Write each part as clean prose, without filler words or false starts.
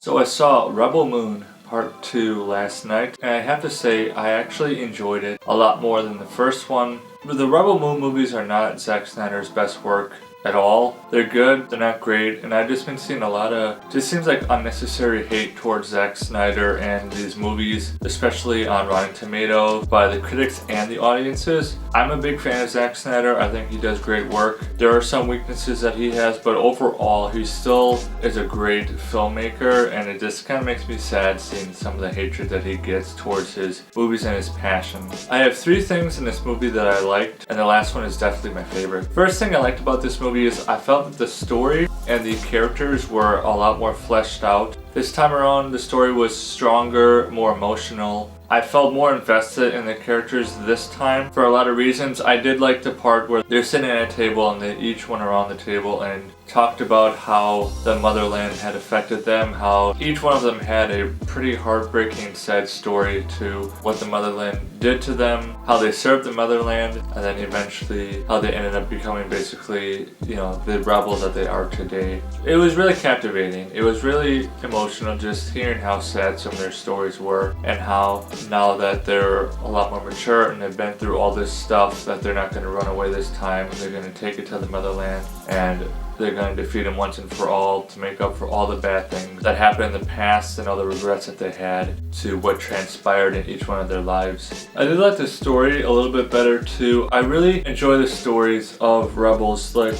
So I saw Rebel Moon Part 2 last night, and I have to say I actually enjoyed it a lot more than the first one. But the Rebel Moon movies are not Zack Snyder's best work at all. They're good, they're not great, and I've just been seeing a lot of, just seems like unnecessary hate towards Zack Snyder and these movies, especially on Rotten Tomatoes by the critics and the audiences. I'm a big fan of Zack Snyder. I think he does great work. There are some weaknesses that he has, but overall he still is a great filmmaker, and it just kind of makes me sad seeing some of the hatred that he gets towards his movies and his passion. I have 3 things in this movie that I liked, and the last one is definitely my favorite. First thing I liked about this movie is I felt that the story and the characters were a lot more fleshed out. This time around the story was stronger, more emotional. I felt more invested in the characters this time for a lot of reasons. I did like the part where they're sitting at a table and they each went around the table and talked about how the motherland had affected them, how each one of them had a pretty heartbreaking, sad story to what the motherland did to them, how they served the motherland, and then eventually how they ended up becoming basically, the rebels that they are today. It was really captivating. It was really emotional just hearing how sad some of their stories were, and how now that they're a lot more mature and they've been through all this stuff, that they're not going to run away this time. They're going to take it to the motherland, and they're going to defeat him once and for all to make up for all the bad things that happened in the past and all the regrets that they had to what transpired in each one of their lives. I did like the story a little bit better too. I really enjoy the stories of rebels, like,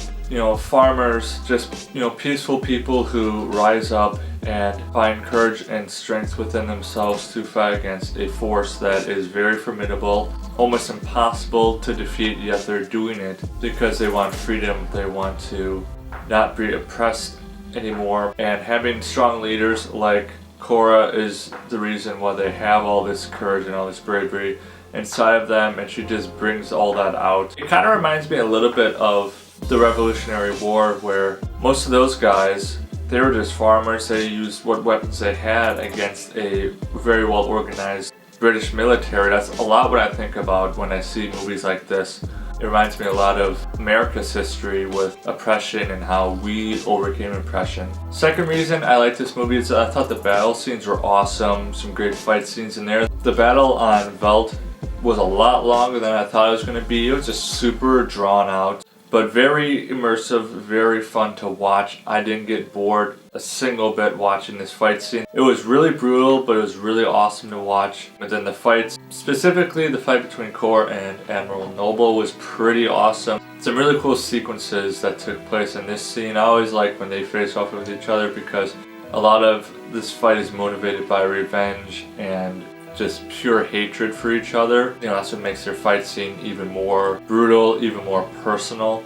farmers, just, peaceful people who rise up and find courage and strength within themselves to fight against a force that is very formidable, almost impossible to defeat, yet they're doing it because they want freedom, they want to not be oppressed anymore. And having strong leaders like Cora is the reason why they have all this courage and all this bravery inside of them, and she just brings all that out. It kind of reminds me a little bit of the Revolutionary War, where most of those guys, they were just farmers. They used what weapons they had against a very well organized British military. That's a lot what I think about when I see movies like this. It reminds me a lot of America's history with oppression and how we overcame oppression. Second reason I like this movie is I thought the battle scenes were awesome. Some great fight scenes in there. The battle on Veld was a lot longer than I thought it was going to be. It was just super drawn out, but very immersive, very fun to watch. I didn't get bored a single bit watching this fight scene. It was really brutal, but it was really awesome to watch. And then the fights, specifically the fight between Cora and Admiral Noble, was pretty awesome. Some really cool sequences that took place in this scene. I always like when they face off with each other because a lot of this fight is motivated by revenge and just pure hatred for each other. That's what makes their fight scene even more brutal, even more personal.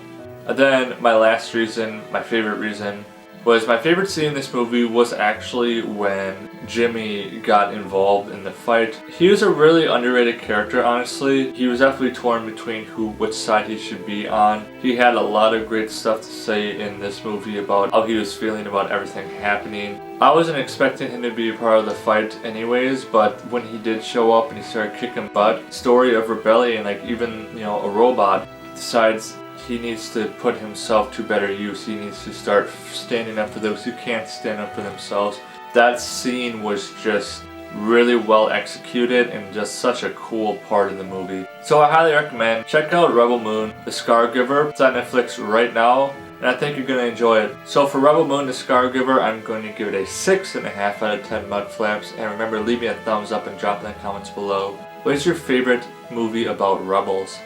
And then my last reason, my favorite reason, was my favorite scene in this movie was actually when Jimmy got involved in the fight. He was a really underrated character, honestly. He was definitely torn between which side he should be on. He had a lot of great stuff to say in this movie about how he was feeling about everything happening. I wasn't expecting him to be a part of the fight anyways, but when he did show up and he started kicking butt, story of rebellion, like even, a robot decides he needs to put himself to better use. He needs to start standing up for those who can't stand up for themselves. That scene was just really well executed and just such a cool part of the movie. So I highly recommend, check out Rebel Moon, The Scargiver. It's on Netflix right now, and I think you're going to enjoy it. So for Rebel Moon, The Scargiver, I'm going to give it a 6.5 out of 10 Mudflaps. And remember, leave me a thumbs up and drop in the comments below. What is your favorite movie about rebels?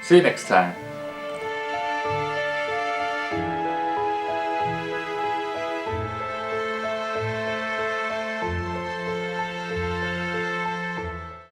See you next time.